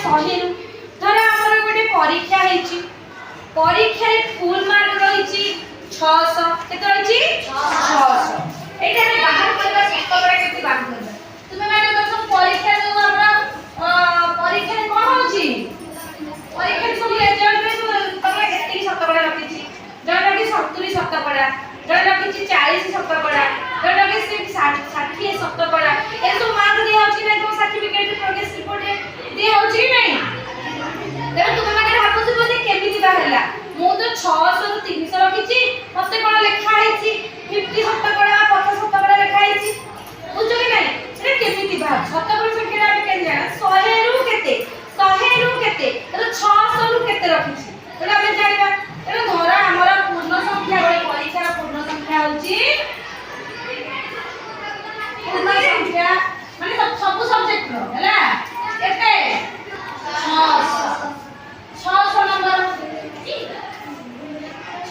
100 रु धर हमर गोटे परीक्षा हेची परीक्षा रे फुल मार्क रहिची 600 केते रहिची 600 एटा रे बाहर करबा शतकड़ा केते बाहर करबा तुमे माने दसो परीक्षा जो हमरा परीक्षा रे कोन होची परीक्षा सब रिजल्ट रे तमे केते शतकड़ा रखिची जण कि 70 शतकड़ा जण रखिची 40 शतकड़ा जण कि 60 शतकड़ा ए तो मार्क दिया होची नै तो सर्टिफिकेट प्रोग्रेस रिपोर्ट रे दिया होची कि नै तेरे तुमे माने भाबुची बोली केमिति बाहरला मु तो 600 रु 300 रखिची मते कोन लेखा हेची 50 शतकड़ा 50 शतकड़ा लेखा हेची बुझो कि नै से केमिति बाहर शतकड़ा संख्या आबे केन जाना 100 रु केते तो 600 रु केते रखिची तो आबे जानिबा एनो धरा हमरा पूर्ण संख्या बळे परीक्षा पूर्ण संख्या होची पूर्ण संख्या माने सब सब्जेक्ट रो हैला केते 600 नंबर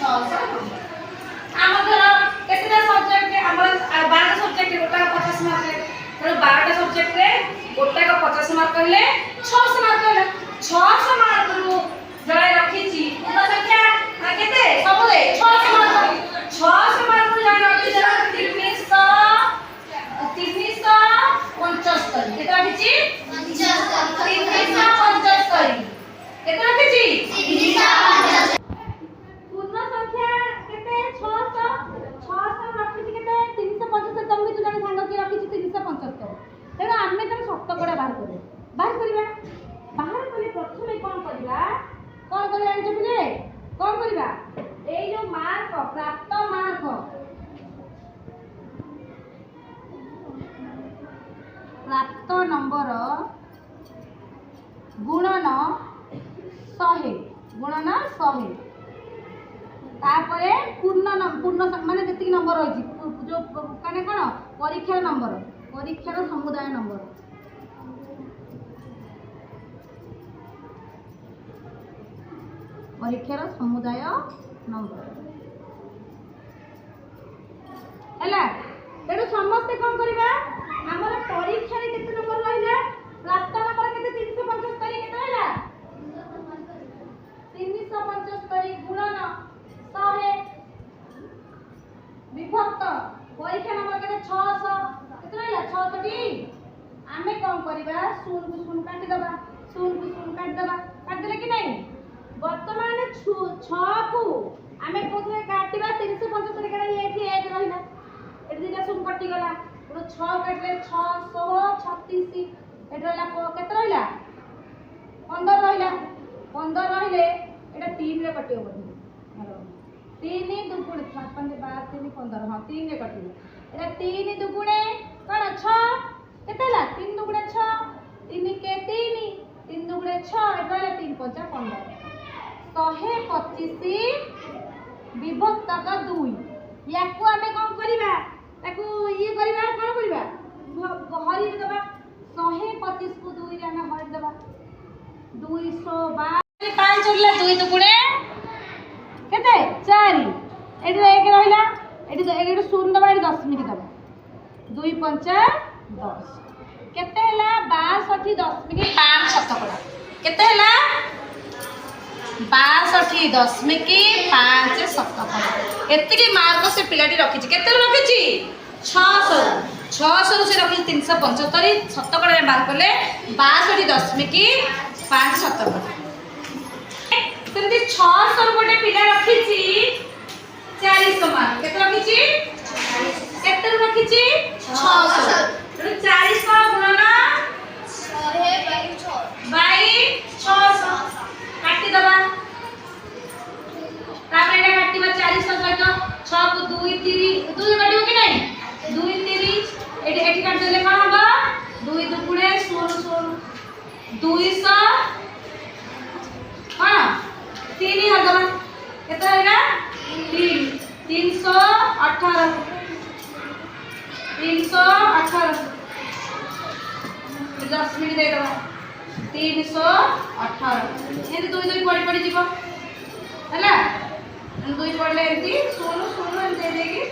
600 हम घर केतेटा सब्जेक्ट हमर 12 सब्जेक्ट गोटा 50 मार्क रे तो 12 सब्जेक्ट रे गोटा को 50 मार्क कहले 600 मार्क कहले 600 मार्क रु जळे रखिची पूर्ण संख्या केते सब दे 600 मार्क रु जळे रखिची 375 केते रखिची 375 केते रखिची 375 पूर्ण संख्या केते 600 रखिची केते 375 तम्मी तू जाने सांग कि रखिची 375 तेना आमे तने शतकड़ा बाहर करिबा बाहर कले प्रथमे कोन करिबा जानिछ पिले कोन करिबा ए जो मार्क प्राप्त मार्क नंबर गुणन 100 तापरे पूर्ण माने जति नंबर होई जो काने कोन परीक्षार समुदाय नंबर हैला तेनु समस्त कोन करिबा हमर परीक्षा रे केते नंबर रहिला प्राप्त नंबर केते 375 केते रहिला 375 गुणन 100 विभक्त परीक्षा नंबर केते 600 केते रहिला 600 टी आमे कोन करिबा शून को शून काटि दबा काट देले कि नहीं वर्तमान 6 को आमे कोथरे काटिबा 375 केरा एठी 1 रहिला एठी दिटा शून कटि गला 6 काटले 636 एठी रहिला केते रहिला 15 रहिला 15 रहिले एटा 3 रे कटियो बोली 3 दुगुणे 5 5 12 3 15 हां 3 रे कटियो एटा 3 दुगुणे कोन 6 केतेला 3 दुगुणे 6 3 के 3 दुगुणे 6 एटा रहिला 3 5 15 125 विभक्त का 2 याकू आमे कोन करिबा ताकू ये करिबा कोन करिबा हरि देबा 125 को 2 रे आमे हरि देबा 212 5 उरला 2 दुगुणे केते 4 एठी 1 रहिला एठी शून्य दबा एठी 10 मिनिट दबा 2 5 10 केते हला 62 10 मिनिट 5 शतकड़ा केते हला 62.5 शतकड़ा एतिकी मार्क से पिलाटी रखिछि केते रखिछि 600 रु से रखिछि 375 शतकड़ा रे मार्क करले 62.5 शतकड़ा सेमति 600 रु गोटे पिला रखिछि 40 मार्क केते रखिछि 40 केते रखिछि 600 रु 40 का गुणन 100/600 काटी दबा तापर एटा काटिबा 40 सहित 6 को 2 3 2 काटिबो कि नहीं 2 3 एटी काट देले कोन होबा 2 दुगुणे 16 200 हां 3 हदबा केते होगा 318 10 मिनिट दे दबा 318 एंती 2 2 पड़ी जीवो हैला 2 पड़ले एंती 16 एंती देगी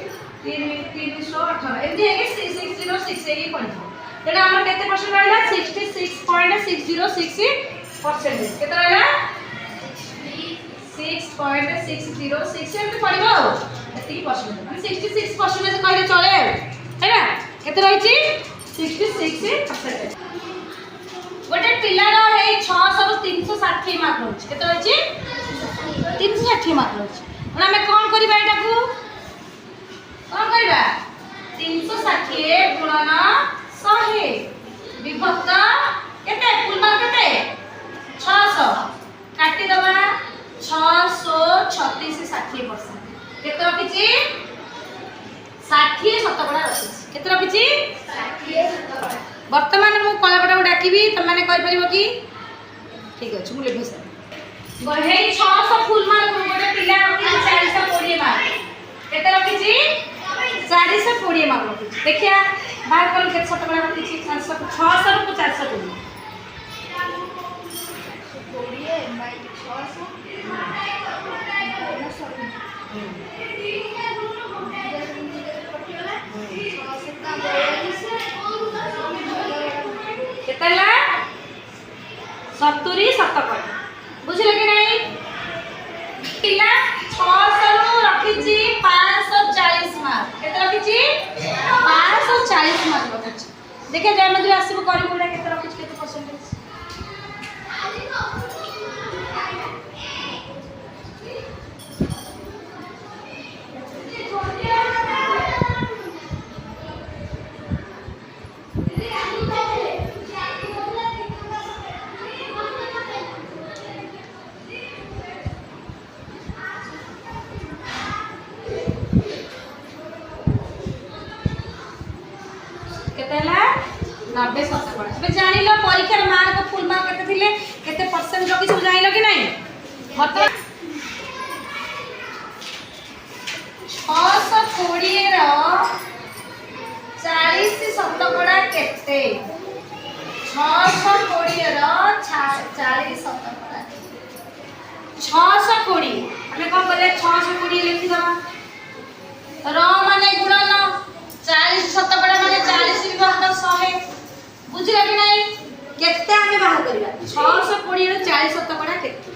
318 एंती है 606 एगी पड़ी जेटा हमर केते परसेंट रहला 66.606 परसेंटेज केते रहला 6.606 एमती पड़िबो एती परसेंटेज माने 66% कहले चले हैना केते रहिची 66% गोटे पिलार हे 600 रु 360 मार्क रहउची केते रहिची 360 मार्क रहउची हम कोन करबा एटा को कोन करबा 360 गुणन 100 विभक्त केते फुल मार्क केते 600 काटी दबा 636 60% केते रखिची 60 शतकड़ा रखिची केते रखिची 60 शतकड़ा वर्तमान मु कलापटा को डाकिबी त माने कहि परिबो की ठीक अछि मु लेबो सर हे 600 फुल मार्क गोटे पिला रखिची 420 मार्क केते रखिची 420 मार्क रखिची देखिया बाहर कर केते शतकड़ा रखिची 600 रु 420 केतला 70 शतकड़ा बुझले कि नहीं पिला 600 रु रखिची 540 मार्क केते रखिची 540 मार्क रखिची देखिए ज्यामिति आसीबो करिबोडा केते रखिची केते परसेंटेज केतेला 90 शतकड़ा ଏବେ ଜାଣିଲ ପରୀକ୍ଷାର ମାର୍କ ଫୁଲ ମାର୍କ କେତେ ଥିଲେ କେତେ परसेंट ରଖି ସବୁ ଜାଣିଲ କି ନାହିଁ ବର୍ତ୍ତମାନ 620 ର 40 ଶତକଡ଼ା କେତେ 620 ର 40 ଶତକଡ଼ା 620 ଆମେ କଣ କରିବା 620 लिखि दबा र माने गुणन 40 शतकड़ा माने 40 विभक्त 100 बुझिला कि नहीं केते हमें बाहर करबा 620 रो 40 शतकड़ा केते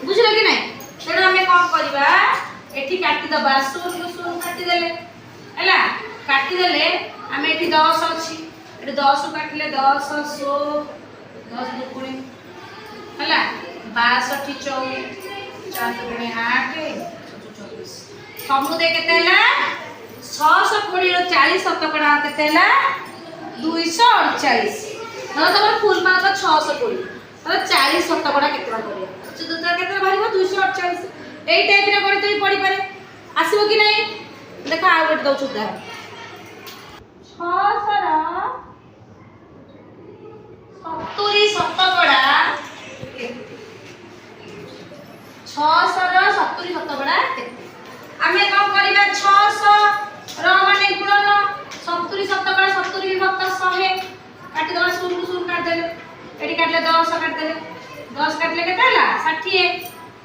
बुझिला कि नहीं तेणु हमें कोन करबा एठी काटी दबा 0 रो 0 काटी देले हैला काटी देले हमें एठी 10 अछि एठी 10 काटिले 10 100 10 दुगुणी हैला 62 24 4 दुगुणी 8 24 समुदे केते हैला 620 रो 40 शतकड़ा केते हैला 248 न तमर फुल मार्क 620 तर 40 शतकड़ा केते करिया चतुर्थ केते बारिबो 248 एई टाइप रे गणित भी पढ़ी पारे आसीबो कि नहीं देखा आ गोटे दउ सुधा 600 रो 70 शतकड़ा 600 रो 70 शतकड़ा केते आमे कोन करिबा 600 रो माने गुणन 70 शतकड़ा 70 विभक्त 100 काटी दवा 0 रो 0 काट देले एडी काटले 10 काट देले 10 काटले केते हला 60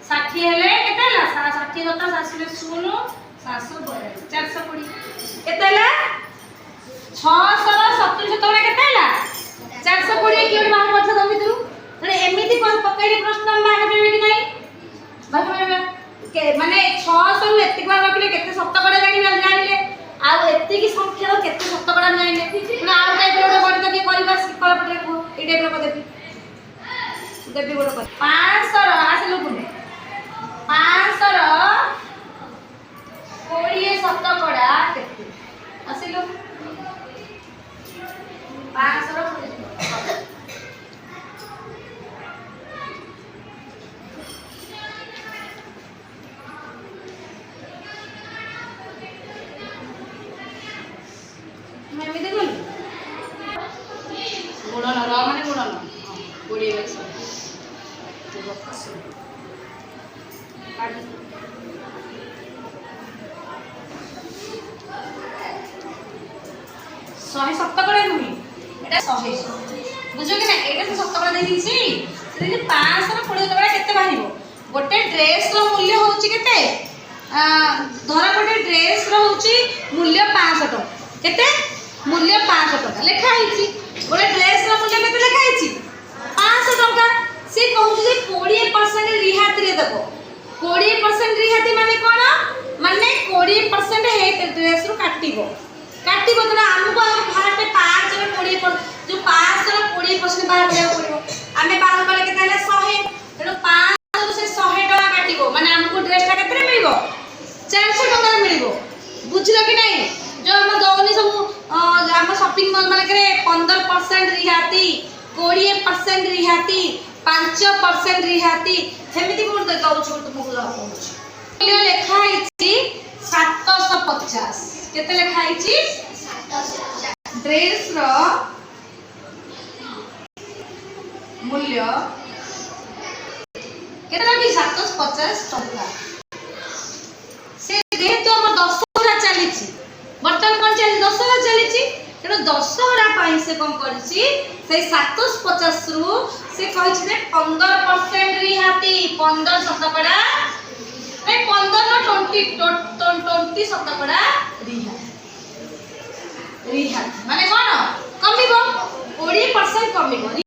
60 हेले केते हला 60 होता 60 0 742 420 केते हला 600 रो 70 शतकड़ा केते हला 420 कियोड बाहर वर्ष दम भितरु तने एमिति पकैले प्रश्न हम बाहर करबे कि नहीं बाहर के माने 600 रु एतिक बार रखले केते शतकड़ा जानिले आ एति की संख्या रो केते शतकड़ा जानिले ना आ टाइप रो गणित के करबा सिकल पटे को ए टाइप रो देबी देबी गोड़ 500 रो आसलो गुने 500 रो 20 शतकड़ा केते आसलो 500 रो 20 मैं भी देखो गुणन र माने गुणन 20 लक्ष तो बक्स काट 100 शतकड़ा नुही एटा 100 बुझो कि ना एटा तो शतकड़ा दे दिछि से 500 रो 20 शतकड़ा केते बाहिबो गोटे ड्रेस रो मूल्य होउची केते धरा गोटे ड्रेस रो होउची मूल्य 500 टका केते मूल्य 500 टका लेखा हिची गोटे ड्रेस रो मूल्य केते लेखा हिची 500 टका से कहूँ जे 20% रिहाती रे देबो 20% रिहाती माने कोन माने 20% हे ड्रेस रु काटिबो तो हमको भारत में 5 रे 20% जो 5 रे 20% बाहर ले पड़िबो आमे बाहर करे केते ले 100 तेनो 5 से 100 टका काटिबो माने हमको ड्रेस टा केते मिलिबो 400 टका मिलिबो बुझलो कि नहीं जो हम दौनी सब हम शॉपिंग मॉल माने करे 15% रिहाती 20% रिहाती 5% रिहाती सेमिति कोन दउ छु तुमको कहू मूल्य लेखा हिची 750 केते लेखा हिची 750 ड्रेस रो मूल्य केते लागी 750 टका से जेहेतु हम दशहरा चली बर्तमान कौन चली दशहरा चली तेणु दशहरा पाई से कौन करिछि से 750 रु से कहिछि जे 15% रिहाती 15 शतकड़ा ए 15 न 20 शतकड़ा रिहाती माने कोन कमिबो 20% कमिबो